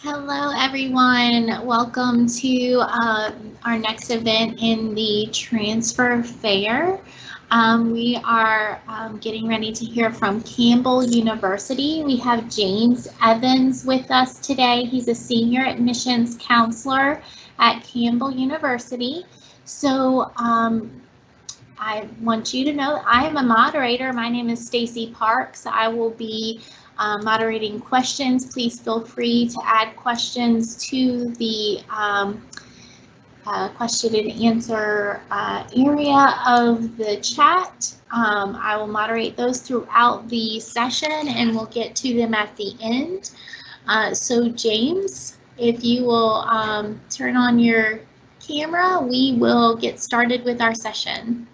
Hello, everyone. Welcome to our next event in the Transfer Fair. We are getting ready to hear from Campbell University. We have James Evans with us today. He's a senior admissions counselor at Campbell University. So I want you to know I am a moderator. My name is Stacy Parks. I will be moderating questions. Please feel free to add questions to the question and answer area of the chat. I will moderate those throughout the session and we'll get to them at the end. So James, if you will turn on your camera, we will get started with our session.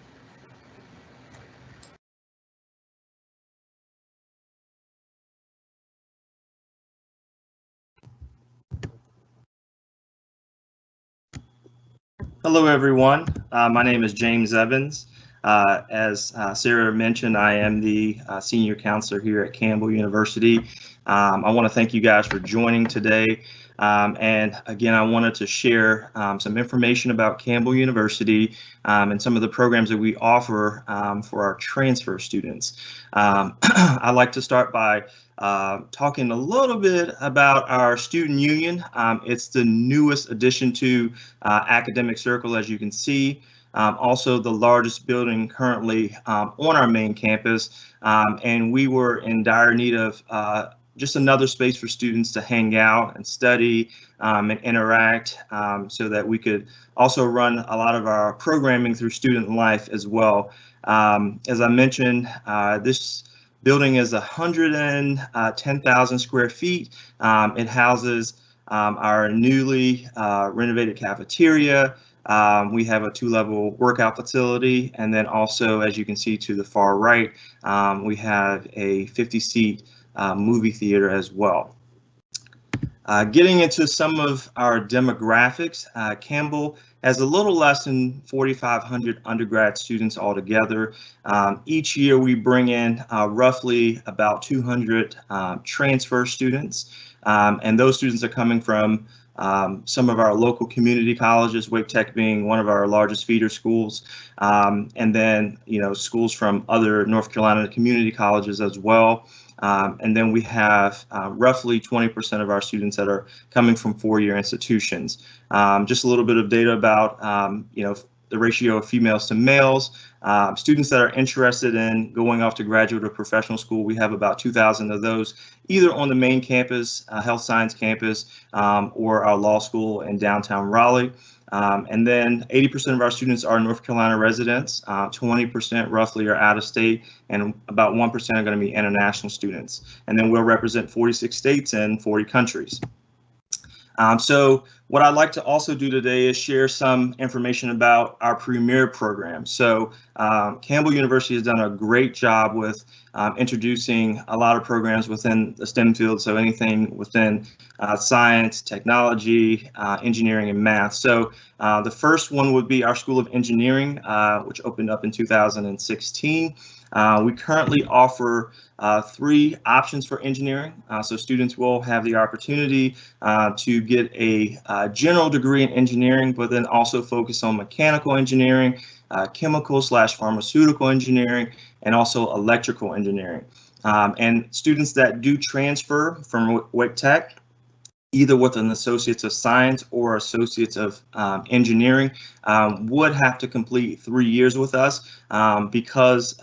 Hello, everyone. My name is James Evans. As Sarah mentioned, I am the senior counselor here at Campbell University. I want to thank you guys for joining today. And again, I wanted to share some information about Campbell University and some of the programs that we offer for our transfer students. I'd like to start by talking a little bit about our student union. It's the newest addition to Academic Circle, as you can see. Also the largest building currently on our main campus, and we were in dire need of just another space for students to hang out and study and interact, so that we could also run a lot of our programming through student life as well. As I mentioned, this building is 110,000 square feet. It houses our newly renovated cafeteria. We have a 2-level workout facility, and then also, as you can see to the far right, we have a 50-seat movie theater as well. Getting into some of our demographics, Campbell has a little less than 4,500 undergrad students altogether. Each year we bring in roughly about 200 transfer students, and those students are coming from some of our local community colleges, Wake Tech being one of our largest feeder schools, and then schools from other North Carolina community colleges as well. And then we have roughly 20% of our students that are coming from four-year institutions. Just a little bit of data about the ratio of females to males. Students that are interested in going off to graduate or professional school, we have about 2,000 of those, either on the main campus, health science campus, or our law school in downtown Raleigh. And then 80% of our students are North Carolina residents, 20% roughly are out of state, and about 1% are going to be international students. And then we'll represent 46 states and 40 countries. So what I'd like to also do today is share some information about our premier program. So Campbell University has done a great job with introducing a lot of programs within the STEM field, so anything within science, technology, engineering, and math. So the first one would be our School of Engineering, which opened up in 2016. We currently offer 3 options for engineering. So students will have the opportunity to get a general degree in engineering, but then also focus on mechanical engineering, chemical/pharmaceutical engineering, and also electrical engineering. And students that do transfer from Wake Tech, either with an Associates of Science or Associates of Engineering, would have to complete 3 years with us, because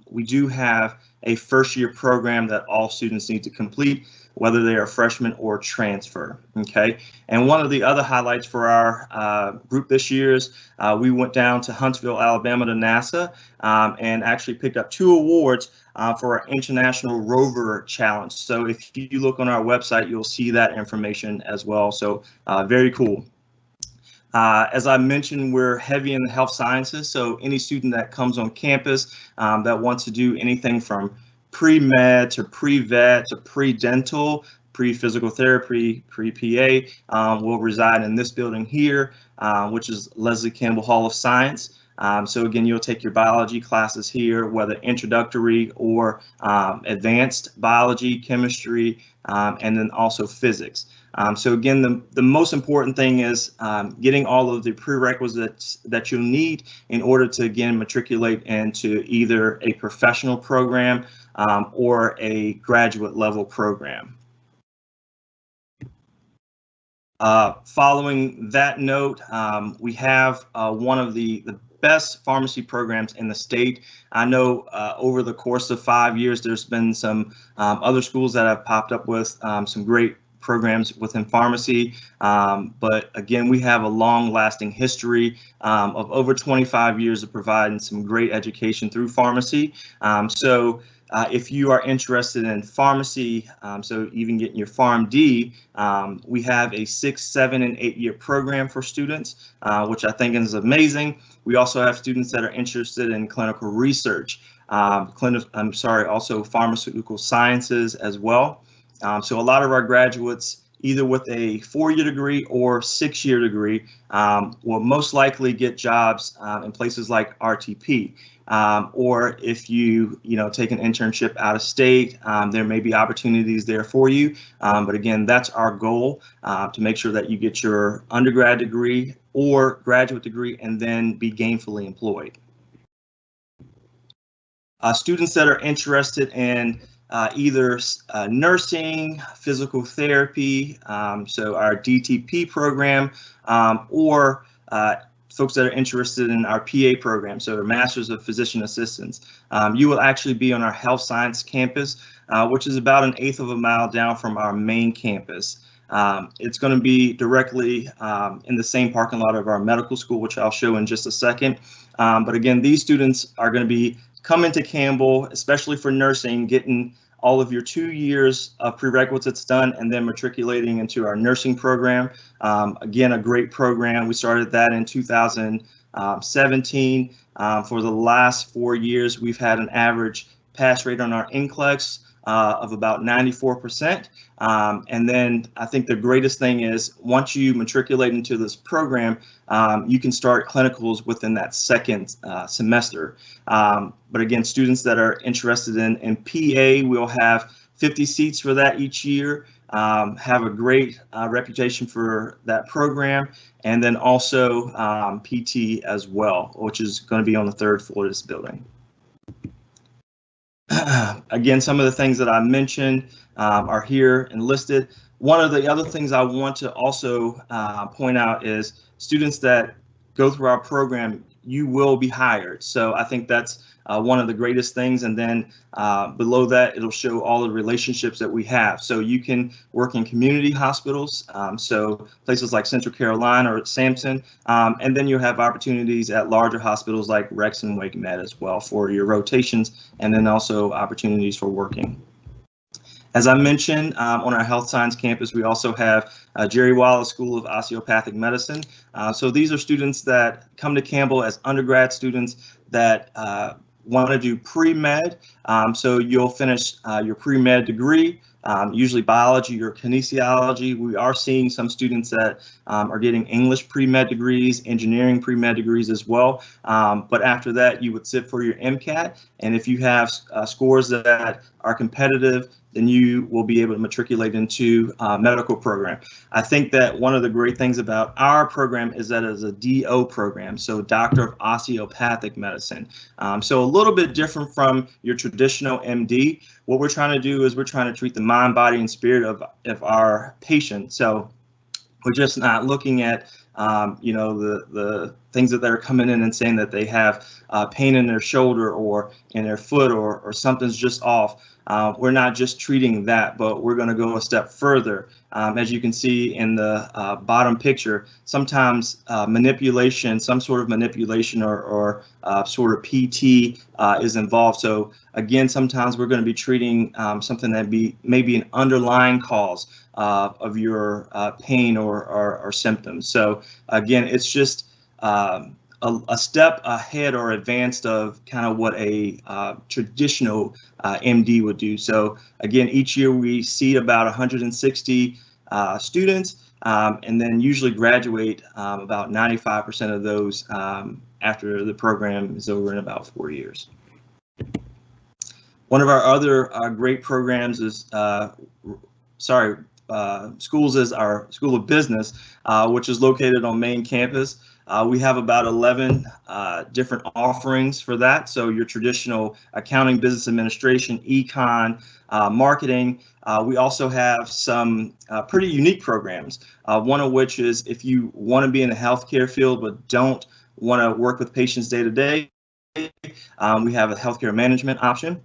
we do have a first-year program that all students need to complete, whether they are freshmen or transfer. Okay, and one of the other highlights for our group this year is we went down to Huntsville, Alabama to NASA, and actually picked up 2 awards for our International Rover Challenge. So if you look on our website, you'll see that information as well. So very cool. As I mentioned, we're heavy in the health sciences, so any student that comes on campus that wants to do anything from pre-med to pre-vet to pre-dental, pre-physical therapy, pre-PA will reside in this building here, which is Leslie Campbell Hall of Science. So again, you'll take your biology classes here, whether introductory or advanced biology, chemistry, and then also physics. So again, the most important thing is getting all of the prerequisites that you'll need in order to, again, matriculate into either a professional program or a graduate level program. Following that note, we have one of the best pharmacy programs in the state. I know over the course of 5 years, there's been some other schools that have popped up with some great programs within pharmacy. But again, we have a long lasting history of over 25 years of providing some great education through pharmacy. If you are interested in pharmacy, so even getting your PharmD, we have a 6, 7, and 8-year program for students, which I think is amazing. We also have students that are interested in clinical research, also pharmaceutical sciences as well. So a lot of our graduates, either with a 4-year degree or 6-year degree, will most likely get jobs in places like RTP. Or if you take an internship out of state, there may be opportunities there for you. But again, that's our goal, to make sure that you get your undergrad degree or graduate degree and then be gainfully employed. Students that are interested in either nursing, physical therapy, so our DTP program, or folks that are interested in our PA program, so our Masters of Physician Assistants. You will actually be on our health science campus, which is about 1/8 of a mile down from our main campus. It's going to be directly in the same parking lot of our medical school, which I'll show in just a second. But again, these students are going to be coming to Campbell, especially for nursing, getting all of your 2 years of prerequisites done and then matriculating into our nursing program. Again, a great program. We started that in 2017. For the last 4 years, we've had an average pass rate on our NCLEX of about 94%. And then I think the greatest thing is once you matriculate into this program, you can start clinicals within that second semester. But again, students that are interested in PA, we'll have 50 seats for that each year, have a great reputation for that program, and then also PT as well, which is going to be on the 3rd floor of this building. Again, some of the things that I mentioned are here and listed. One of the other things I want to also point out is students that go through our program, you will be hired. So I think that's one of the greatest things. And then below that, it'll show all the relationships that we have. So you can work in community hospitals, so places like Central Carolina or Sampson, and then you'll have opportunities at larger hospitals like Rex and Wake Med as well for your rotations, and then also opportunities for working. As I mentioned, on our health science campus, we also have Jerry Wallace School of Osteopathic Medicine. So these are students that come to Campbell as undergrad students that want to do pre-med. So you'll finish your pre-med degree, usually biology or kinesiology. We are seeing some students that are getting English pre-med degrees, engineering pre-med degrees as well. But after that, you would sit for your MCAT. And if you have scores that are competitive, then you will be able to matriculate into a medical program. I think that one of the great things about our program is that it's a DO program, so Doctor of Osteopathic Medicine. So a little bit different from your traditional MD. What we're trying to do is we're trying to treat the mind, body, and spirit of our patient. So we're just not looking at the things that they're coming in and saying that they have pain in their shoulder or in their foot or something's just off. We're not just treating that, but we're going to go a step further. As you can see in the bottom picture, sometimes manipulation, some sort of manipulation or sort of PT is involved. So again, sometimes we're going to be treating something that may be an underlying cause of your pain or symptoms. So again, it's just a step ahead or advanced of kind of what a traditional MD would do. So again, each year we see about 160 students, and then usually graduate about 95% of those after the program is over in about 4 years. One of our other great programs is, schools is our School of Business, which is located on main campus. We have about 11 different offerings for that. So your traditional accounting, business administration, econ, marketing. We also have some pretty unique programs, one of which is if you want to be in the healthcare field but don't want to work with patients day to day, we have a healthcare management option.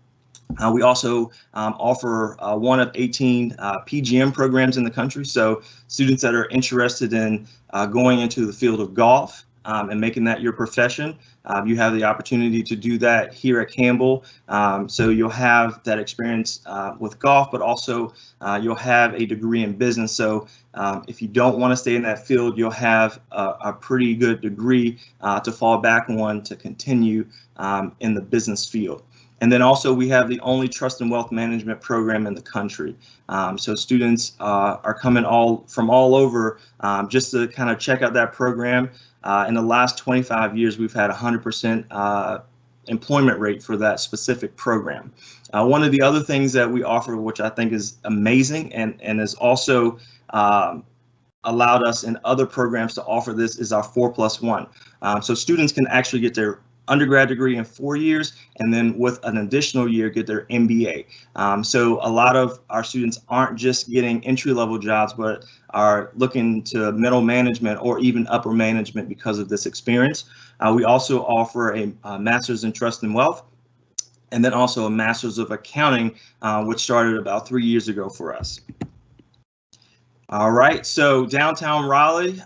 We also offer one of 18 PGM programs in the country. So students that are interested in going into the field of golf and making that your profession, you have the opportunity to do that here at Campbell. So you'll have that experience with golf, but also you'll have a degree in business. So if you don't want to stay in that field, you'll have a pretty good degree to fall back on to continue in the business field. And then also we have the only trust and wealth management program in the country. So students are coming from all over just to kind of check out that program. In the last 25 years, we've had 100% employment rate for that specific program. One of the other things that we offer, which I think is amazing and has also allowed us in other programs to offer this, is our 4+1. So students can actually get their undergrad degree in 4 years, and then with an additional year get their MBA. So a lot of our students aren't just getting entry-level jobs, but are looking to middle management or even upper management because of this experience. We also offer a master's in trust and wealth, and then also a master's of accounting, which started about 3 years ago for us. All right, so downtown Raleigh.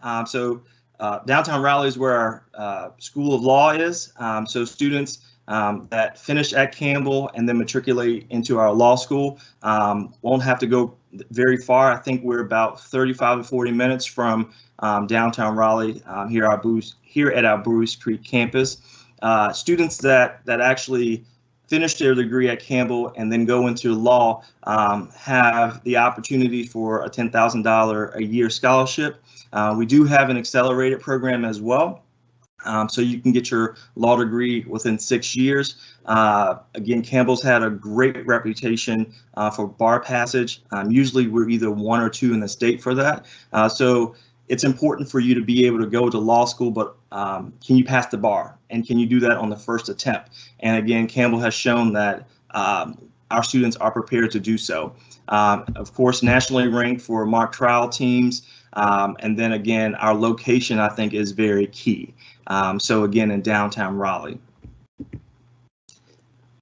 Downtown Raleigh is where our School of Law is. So students that finish at Campbell and then matriculate into our law school won't have to go very far. I think we're about 35 to 40 minutes from downtown Raleigh here at our Bruce Creek campus. Students that actually finish their degree at Campbell and then go into law have the opportunity for a $10,000 a year scholarship. We do have an accelerated program as well. So you can get your law degree within 6 years. Again, Campbell's had a great reputation for bar passage. Usually we're either 1 or 2 in the state for that. So it's important for you to be able to go to law school, but can you pass the bar? And can you do that on the first attempt? And again, Campbell has shown that our students are prepared to do so. Of course, nationally ranked for mock trial teams. And then again, our location, I think, is very key. So again, in downtown Raleigh.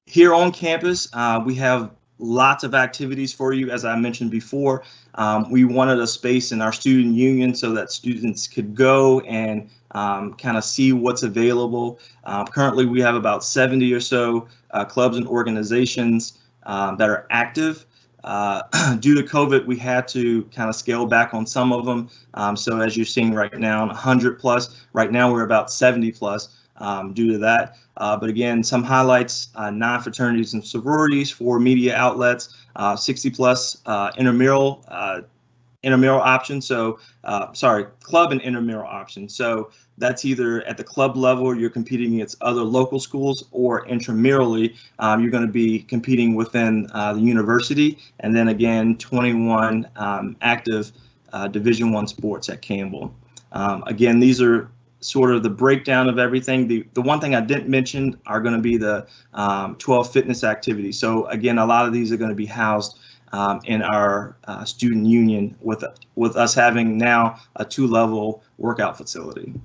Here on campus, we have lots of activities for you. As I mentioned before, we wanted a space in our student union so that students could go and kind of see what's available. Currently, we have about 70 or so clubs and organizations that are active. Due to COVID, we had to kind of scale back on some of them. So as you're seeing right now, 100 plus, right now we're about 70 plus due to that. But again, some highlights, 9 fraternities and sororities, 4 media outlets, 60 plus intramural option. So club and intramural option. So that's either at the club level, you're competing against other local schools, or intramurally, you're going to be competing within the university. And then again, 21 active Division I sports at Campbell. Again, these are sort of the breakdown of everything. The one thing I didn't mention are going to be the 12 fitness activities. So again, a lot of these are going to be housed in our student union with us having now a 2-level workout facility.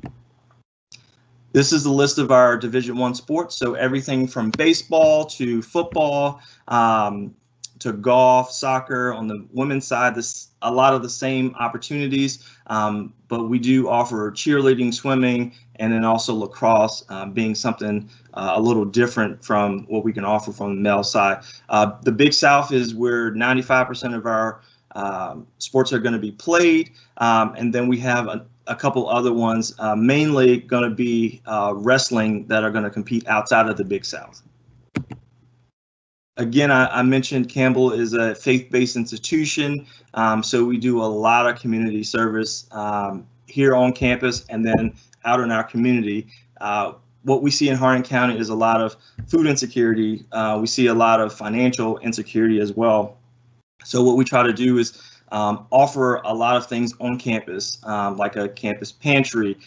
This is the list of our Division I sports. So everything from baseball to football to golf, soccer. On the women's side, a lot of the same opportunities, but we do offer cheerleading, swimming, and then also lacrosse being something a little different from what we can offer from the male side. The Big South is where 95% of our sports are going to be played, and then we have a couple other ones, mainly going to be wrestling, that are going to compete outside of the Big South. Again, I mentioned Campbell is a faith-based institution, so we do a lot of community service here on campus and then out in our community. What we see in Hardin County is a lot of food insecurity. We see a lot of financial insecurity as well. So what we try to do is offer a lot of things on campus, like a campus pantry.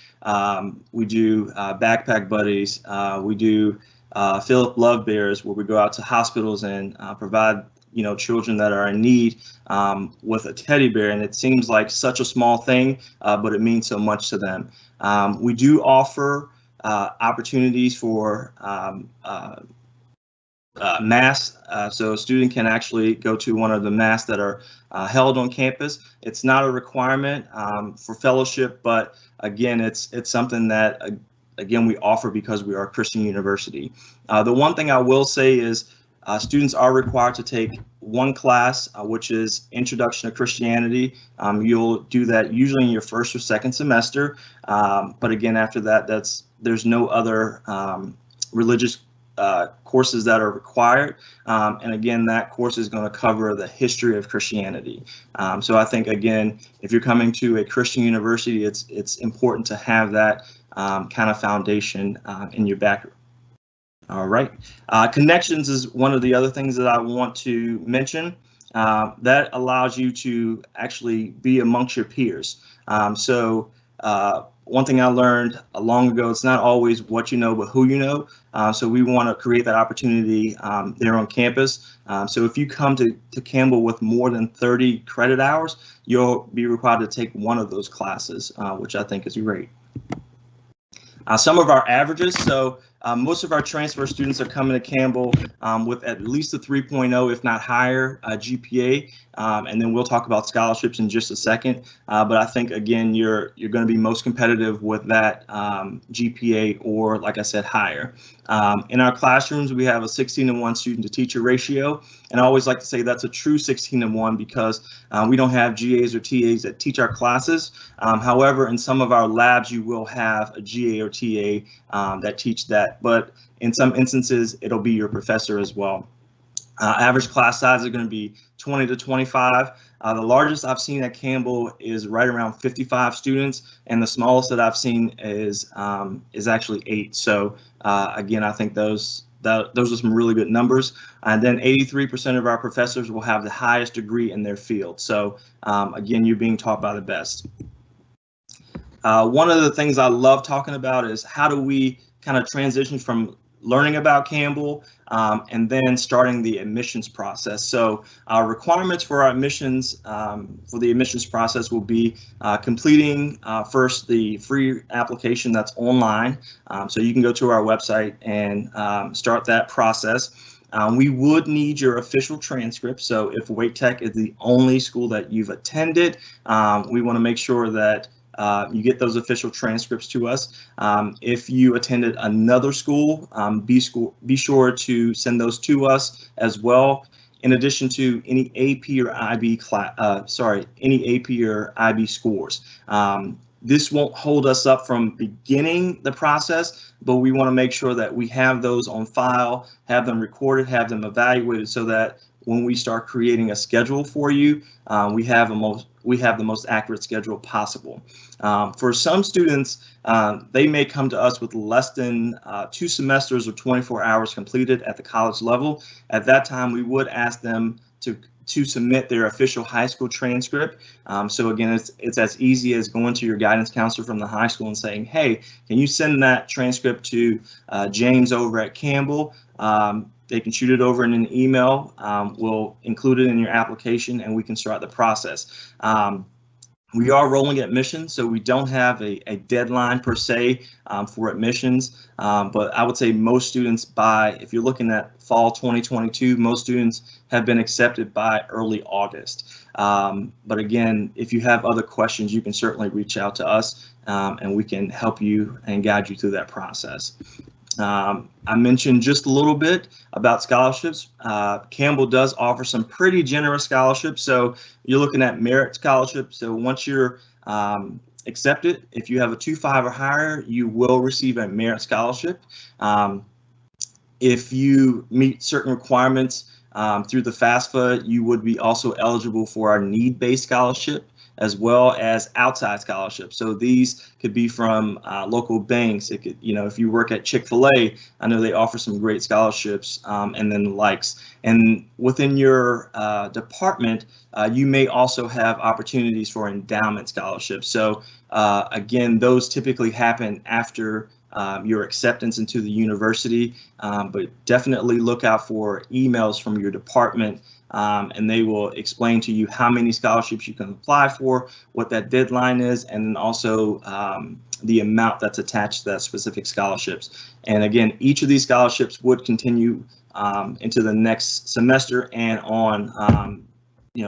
We do backpack buddies. We do Philip Love Bears, where we go out to hospitals and provide children that are in need with a teddy bear. And it seems like such a small thing, but it means so much to them. We do offer opportunities for mass, so a student can actually go to one of the mass that are held on campus. It's not a requirement for fellowship, but again, it's something that again we offer because we are a Christian university. The one thing I will say is students are required to take one class, which is Introduction to Christianity. You'll do that usually in your first or second semester, but again, after that, there's no other religious courses that are required, and again, that course is going to cover the history of Christianity. So I think, again, if you're coming to a Christian university, it's important to have that kind of foundation in your background. All right, connections is one of the other things that I want to mention. That allows you to actually be amongst your peers. So one thing I learned long ago, it's not always what you know, but who you know. So we want to create that opportunity there on campus. So if you come to Campbell with more than 30 credit hours, you'll be required to take one of those classes, which I think is great. Some of our averages, so most of our transfer students are coming to Campbell with at least a 3.0, if not higher, GPA, and then we'll talk about scholarships in just a second. But I think, again, you're going to be most competitive with that GPA or, like I said, higher. In our classrooms, we have a 16-to-1 student-to-teacher ratio, and I always like to say that's a true 16-to-1 because we don't have GAs or TAs that teach our classes. However, in some of our labs, you will have a GA or TA that teach that, but in some instances, it'll be your professor as well. Average class size is going to be 20 to 25. The largest I've seen at Campbell is right around 55 students, and the smallest that I've seen is actually 8. So again, I think those are some really good numbers. And then 83% of our professors will have the highest degree in their field. So again, you're being taught by the best. One of the things I love talking about is how do we kind of transition from learning about Campbell and then starting the admissions process. So our requirements for our admissions, for the admissions process will be completing first the free application that's online. So you can go to our website and start that process. We would need your official transcript. So if Wake Tech is the only school that you've attended, we want to make sure that you get those official transcripts to us. If you attended another school, be sure to send those to us as well. In addition to any AP or IB any AP or IB scores. This won't hold us up from beginning the process, but we want to make sure that we have those on file, have them recorded, have them evaluated, so that when we start creating a schedule for you, we have the most accurate schedule possible. For some students, they may come to us with less than 2 semesters or 24 hours completed at the college level. At that time, we would ask them to submit their official high school transcript. So again, it's as easy as going to your guidance counselor from the high school and saying, hey, can you send that transcript to James over at Campbell? They can shoot it over in an email. We'll include it in your application and we can start the process. We are rolling admissions, so we don't have a deadline per se for admissions, but I would say most students if you're looking at fall 2022, most students have been accepted by early August. But again, if you have other questions, you can certainly reach out to us and we can help you and guide you through that process. I mentioned just a little bit about scholarships. Campbell does offer some pretty generous scholarships. So you're looking at merit scholarships. So once you're accepted, if you have a 2.5 or higher, you will receive a merit scholarship. If you meet certain requirements Through the FAFSA, you would be also eligible for our need-based scholarship as well as outside scholarships. So these could be from local banks. It could, if you work at Chick-fil-A, I know they offer some great scholarships, and then the likes. And within your department, you may also have opportunities for endowment scholarships. So again, those typically happen after your acceptance into the university, but definitely look out for emails from your department, and they will explain to you how many scholarships you can apply for, what that deadline is, and then also the amount that's attached to that specific scholarships. And again, each of these scholarships would continue into the next semester and on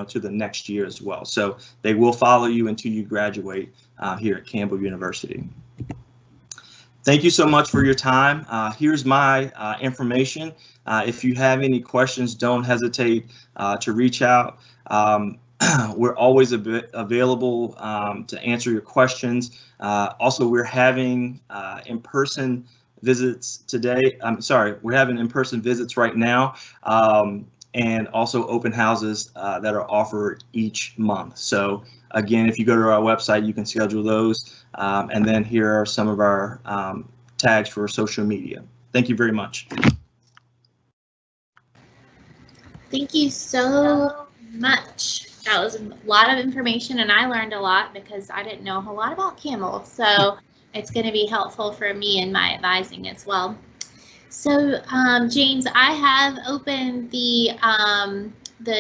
to the next year as well. So they will follow you until you graduate here at Campbell University. Thank you so much for your time. Here's my information. If you have any questions, don't hesitate to reach out. We're always available to answer your questions. Also, we're having in-person visits today. We're having in-person visits right now, and also open houses that are offered each month. So again, if you go to our website, you can schedule those. And then here are some of our tags for social media. Thank you very much. Thank you so much. That was a lot of information, and I learned a lot because I didn't know a whole lot about Campbell. So it's going to be helpful for me in my advising as well. So James, I have opened the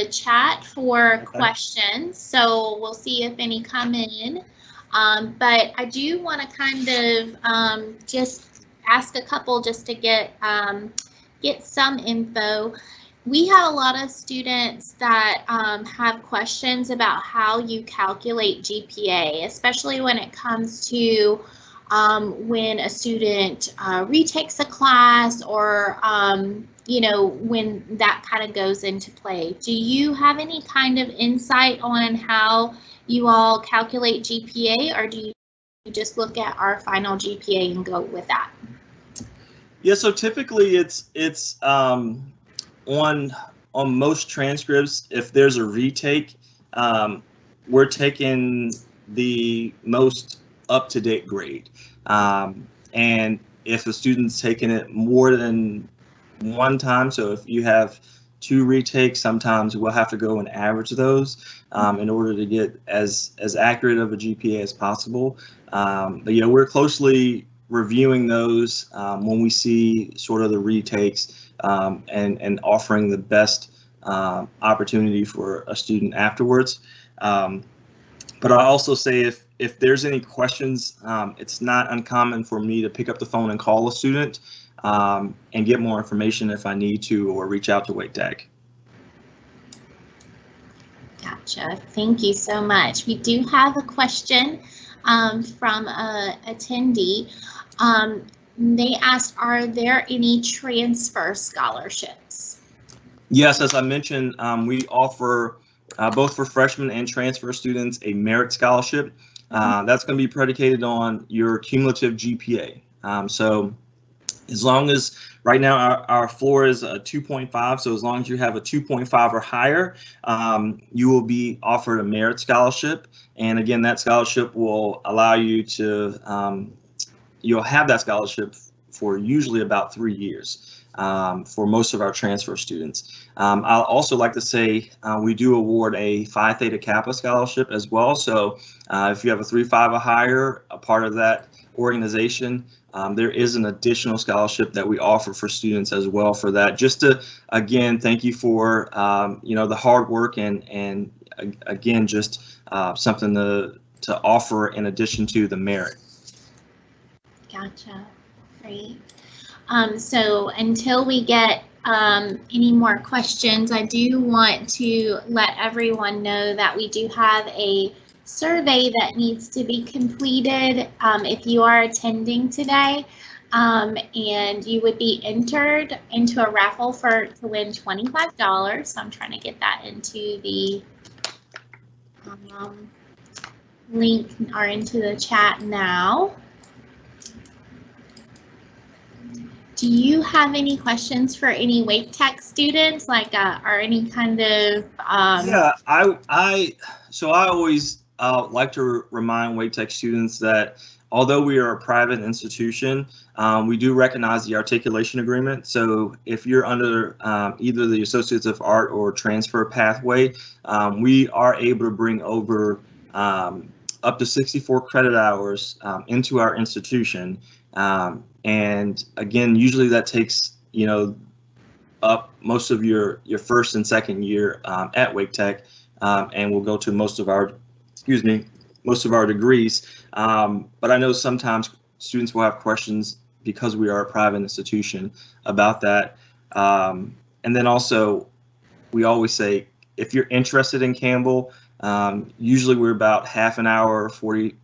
chat for questions, so we'll see if any come in. But I do want to kind of just ask a couple just to get some info. We have a lot of students that have questions about how you calculate GPA, especially when it comes to when a student retakes a class or when that kind of goes into play. Do you have any kind of insight on how you all calculate GPA, or do you just look at our final GPA and go with that? Yeah, so typically it's on most transcripts, if there's a retake, we're taking the most up-to-date grade. And if a student's taken it more than one time, so if you have 2 retakes, sometimes we'll have to go and average those in order to get as accurate of a GPA as possible. But we're closely reviewing those when we see sort of the retakes and offering the best opportunity for a student afterwards. But I also say if there's any questions, it's not uncommon for me to pick up the phone and call a student and get more information if I need to, or reach out to WakeTech. Gotcha. Thank you so much. We do have a question from an attendee. They asked, are there any transfer scholarships? Yes, as I mentioned, we offer both for freshmen and transfer students a merit scholarship. That's going to be predicated on your cumulative GPA. So as long as right now our floor is a 2.5, so as long as you have a 2.5 or higher, you will be offered a merit scholarship. And again, that scholarship will allow you to, you'll have that scholarship for usually about 3 years for most of our transfer students. I'll also like to say we do award a Phi Theta Kappa scholarship as well. So if you have a 3.5 or higher, a part of that organization, there is an additional scholarship that we offer for students as well for that. Just to, again, thank you for, the hard work and again, just something to offer in addition to the merit. Gotcha. Great. So until we get any more questions, I do want to let everyone know that we do have a survey that needs to be completed if you are attending today, and you would be entered into a raffle to win $25. So I'm trying to get that into the link or into the chat now. Do you have any questions for any Wake Tech students, like, or any kind of? Yeah, so I always like to remind Wake Tech students that although we are a private institution, we do recognize the articulation agreement. So if you're under either the Associates of Art or transfer pathway, we are able to bring over up to 64 credit hours into our institution. And again, usually that takes, up most of your first and second year at Wake Tech, and we'll go to most of our degrees. But I know sometimes students will have questions because we are a private institution about that. And then also, we always say, if you're interested in Campbell, usually we're about half an hour, 40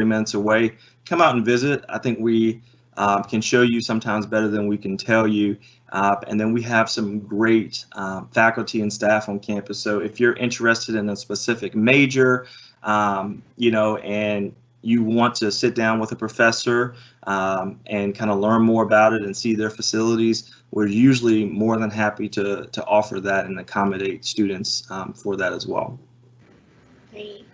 minutes away. Come out and visit. I think we can show you sometimes better than we can tell you. And then we have some great faculty and staff on campus. So if you're interested in a specific major, and you want to sit down with a professor and kind of learn more about it and see their facilities, we're usually more than happy to offer that and accommodate students for that as well. Great.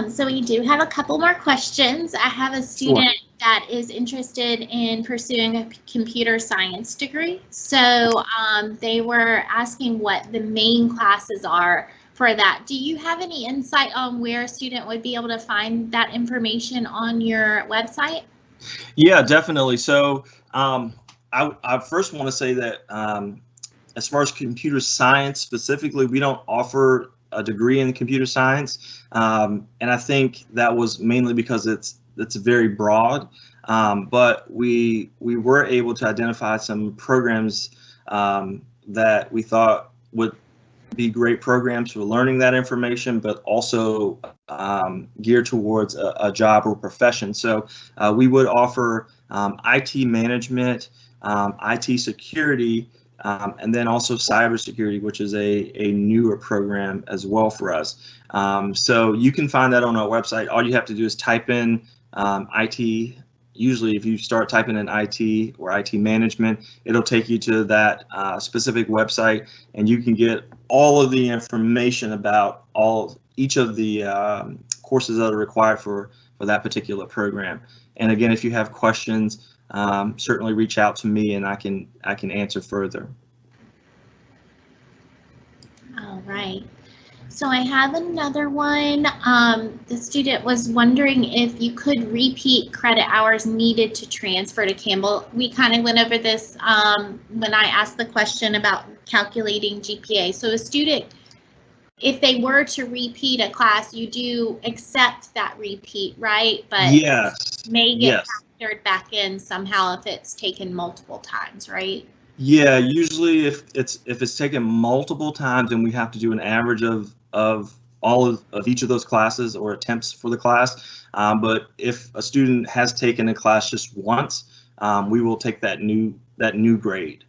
So we do have a couple more questions. I have a student that is interested in pursuing a computer science degree. So they were asking what the main classes are for that. Do you have any insight on where a student would be able to find that information on your website? Yeah, definitely. So I first want to say that as far as computer science specifically, we don't offer a degree in computer science, and I think that was mainly because it's very broad. But we were able to identify some programs that we thought would be great programs for learning that information, but also geared towards a job or profession. So we would offer IT management, IT security, and then also cybersecurity, which is a newer program as well for us. So you can find that on our website. All you have to do is type in IT. Usually if you start typing in IT or IT management, it'll take you to that specific website, and you can get all of the information about each of the courses that are required for that particular program. And again, if you have questions, certainly reach out to me and I can answer further. All right. So I have another one. The student was wondering if you could repeat credit hours needed to transfer to Campbell. We kind of went over this when I asked the question about calculating GPA. So a student, if they were to repeat a class, you do accept that repeat, right? But yes, may get factored back in somehow if it's taken multiple times, right? Yeah, usually if it's taken multiple times, and we have to do an average of all of each of those classes or attempts for the class. But if a student has taken a class just once, we will take that new grade.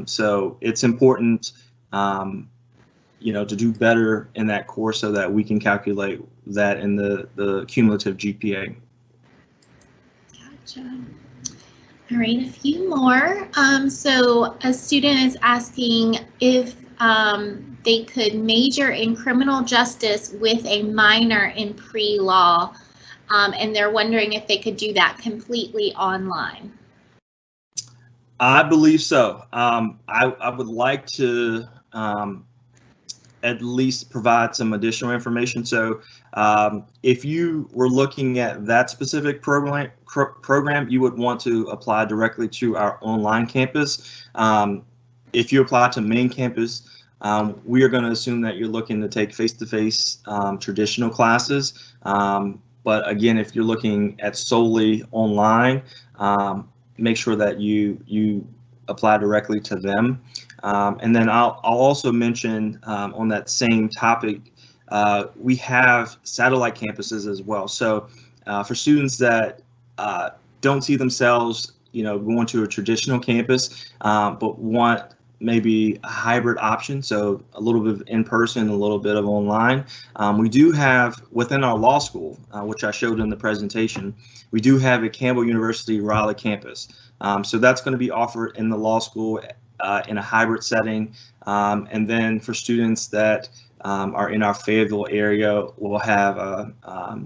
So it's important, to do better in that course so that we can calculate that in the cumulative GPA. Gotcha. All right, a few more. So a student is asking if they could major in criminal justice with a minor in pre-law, and they're wondering if they could do that completely online. I believe so. I would like to at least provide some additional information. So if you were looking at that specific program, you would want to apply directly to our online campus. If you apply to main campus, we are going to assume that you're looking to take face-to-face traditional classes. But again, if you're looking at solely online, make sure that you apply directly to them. And then I'll also mention on that same topic, we have satellite campuses as well. So for students that don't see themselves, going to a traditional campus, but want maybe a hybrid option, so a little bit of in-person, a little bit of online. We do have within our law school, which I showed in the presentation, we do have a Campbell University Raleigh campus. So that's going to be offered in the law school in a hybrid setting. And then for students that are in our Fayetteville area, we'll have a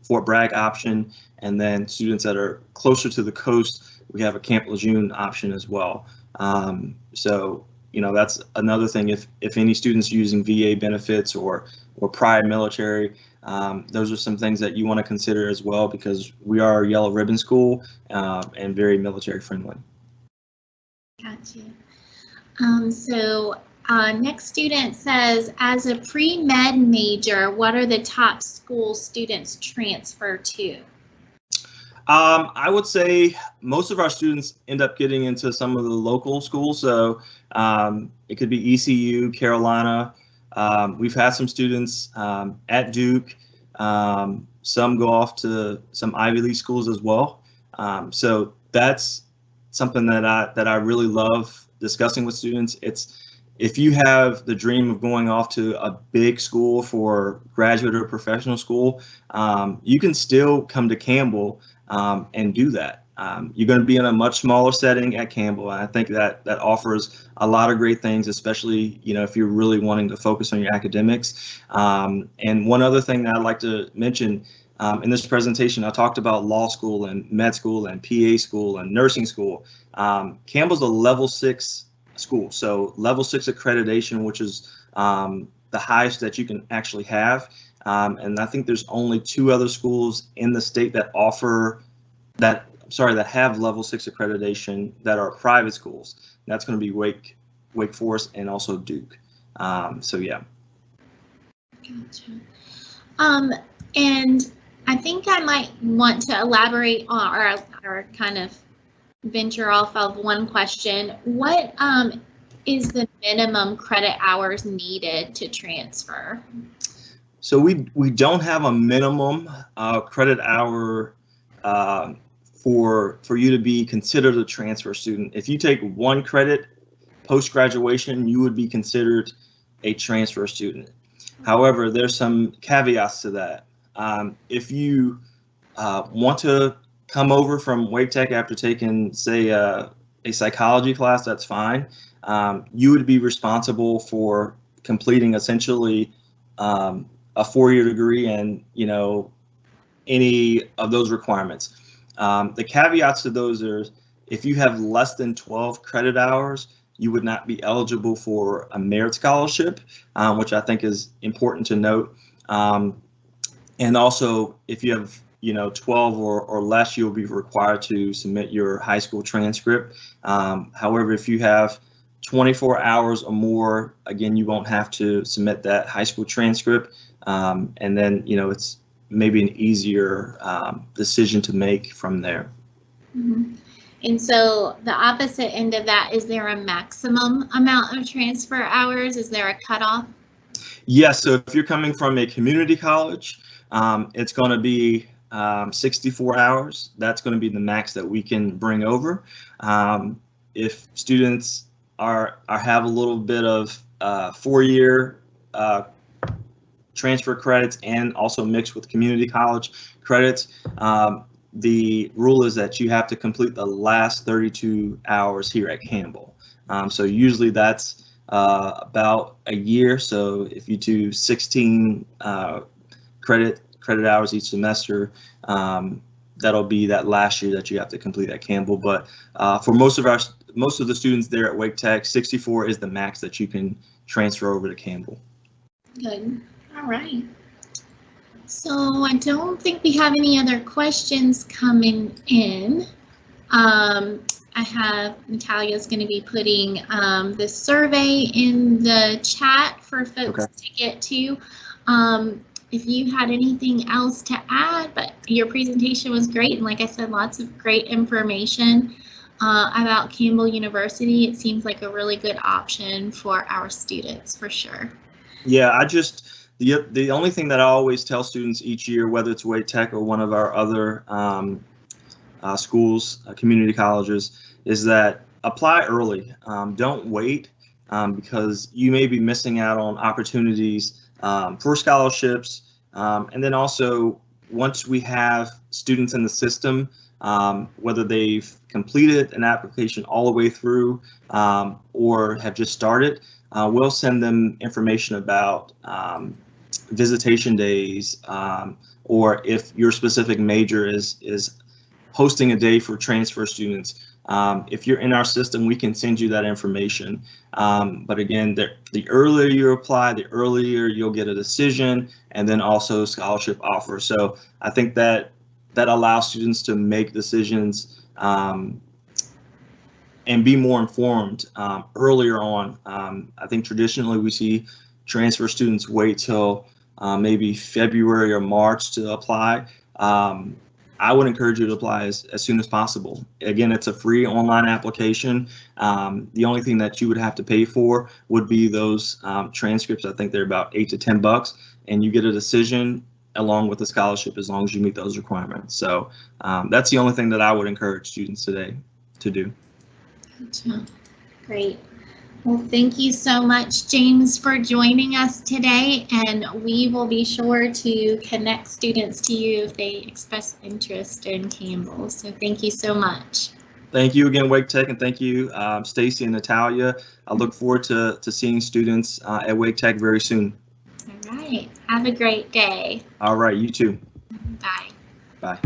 Fort Bragg option. And then students that are closer to the coast, we have a Camp Lejeune option as well. So, you know, that's another thing. If any students using VA benefits or prior military, those are some things that you want to consider as well, because we are a yellow ribbon school and very military friendly. Gotcha. Next student says, as a pre-med major, what are the top schools students transfer to? I would say most of our students end up getting into some of the local schools. So it could be ECU, Carolina. We've had some students at Duke. Some go off to some Ivy League schools as well. So that's something that I really love discussing with students. If you have the dream of going off to a big school for graduate or professional school, you can still come to Campbell and do that. You're going to be in a much smaller setting at Campbell. And I think that offers a lot of great things, especially, you know, if you're really wanting to focus on your academics. And one other thing that I'd like to mention in this presentation, I talked about law school and med school and PA school and nursing school. Campbell's a level 6 school, so level 6 accreditation, which is the highest that you can actually have. And I think there's only 2 other schools in the state that have level 6 accreditation that are private schools. And that's going to be Wake Forest and also Duke. So yeah. Gotcha. And I think I might want to elaborate on or kind of venture off of one question. What is the minimum credit hours needed to transfer? So we don't have a minimum credit hour for you to be considered a transfer student. If you take 1 credit post-graduation, you would be considered a transfer student. However, there's some caveats to that. If you want to come over from Wake Tech after taking, say, a psychology class, that's fine. You would be responsible for completing essentially a 4-year degree and, you know, any of those requirements. The caveats to those are, if you have less than 12 credit hours, you would not be eligible for a merit scholarship, which I think is important to note. And also, if you have 12 or less, you'll be required to submit your high school transcript. However, if you have 24 hours or more, again, you won't have to submit that high school transcript. And then, it's maybe an easier decision to make from there. Mm-hmm. And so the opposite end of that, is there a maximum amount of transfer hours? Is there a cutoff? Yes, so if you're coming from a community college, it's going to be 64 hours. That's going to be the max that we can bring over. If students have a little bit of 4-year transfer credits and also mixed with community college credits, the rule is that you have to complete the last 32 hours here at Campbell. So usually that's about a year. So if you do 16 credit hours each semester, that'll be that last year that you have to complete at Campbell. But for most of the students there at Wake Tech, 64 is the max that you can transfer over to Campbell. Good. All right. So I don't think we have any other questions coming in. I have Natalia's going to be putting the survey in the chat for folks to get to. If you had anything else to add, but your presentation was great, and like I said, lots of great information about Campbell University. It seems like a really good option for our students, for sure. Yeah, the only thing that I always tell students each year, whether it's Wake Tech or one of our other schools, community colleges, is that apply early. Don't wait because you may be missing out on opportunities for scholarships. And then also, once we have students in the system, whether they've completed an application all the way through or have just started, we'll send them information about visitation days, or if your specific major is hosting a day for transfer students. If you're in our system, we can send you that information. But again, the earlier you apply, the earlier you'll get a decision and then also scholarship offer. So I think that allows students to make decisions and be more informed earlier on. I think traditionally we see transfer students wait till maybe February or March to apply. I would encourage you to apply as soon as possible. Again, it's a free online application. The only thing that you would have to pay for would be those transcripts. I think they're about $8 to $10, and you get a decision along with the scholarship as long as you meet those requirements. So that's the only thing that I would encourage students today to do. Gotcha. Great. Well, thank you so much, James, for joining us today, and we will be sure to connect students to you if they express interest in Campbell. So thank you so much. Thank you again, Wake Tech, and thank you, Stacy and Natalia. I look forward to seeing students at Wake Tech very soon. All right. Have a great day. All right, you too. Bye. Bye.